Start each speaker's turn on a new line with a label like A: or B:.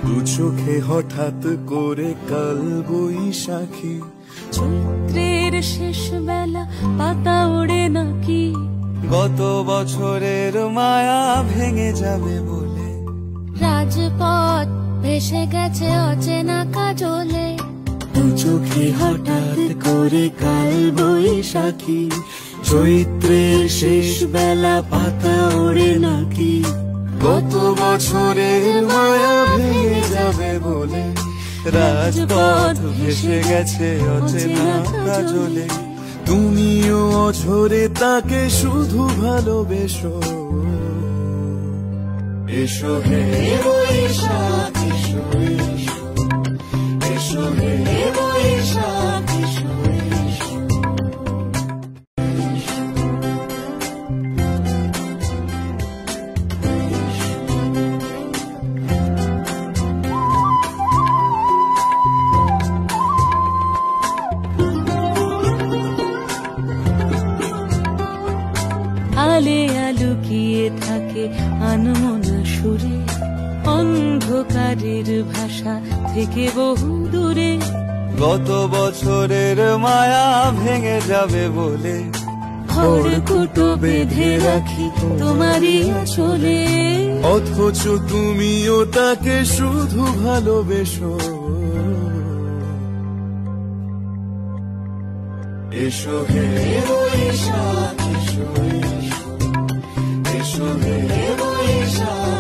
A: দু চোখে হঠাৎ করে কাল বৈশাখী,
B: চৈত্রের শেষ বেলা পাতা ওড়ে নাকি,
A: গত বছরের মায়া ভেঙে যাবে বলে,
B: রাজপথ ভেসে গেছে অচেনা কাজলে।
A: দু চোখে হঠাৎ করে কাল বৈশাখী, চৈত্রের শেষ বেলা পাতা ওড়ে নাকি, গত বছরের মায়া ভেঙে যাবে বলে, রাজপথ ভেসে গেছে অচেনা কাজলে। তুমিও অঝরে তাকে শুধু ভালোবেসো, এসো হে বৈশাখ এসো, এসো হে বৈশাখ এসো।
B: আলে আলুকিয়ে থাকে আনমনা সুরে, অন্ধকারের ভাষা থেকে বহু দূরে,
A: গত বছরের মায়া ভেঙে যাবে বলে,
B: খড়কুটো বেঁধে রাখি তোমারই আঁচলে।
A: অথচ তুমিও তাকে শুধু ভালোবেসো, এসো হে বৈশাখ এসো, এসো হে বৈশাখ।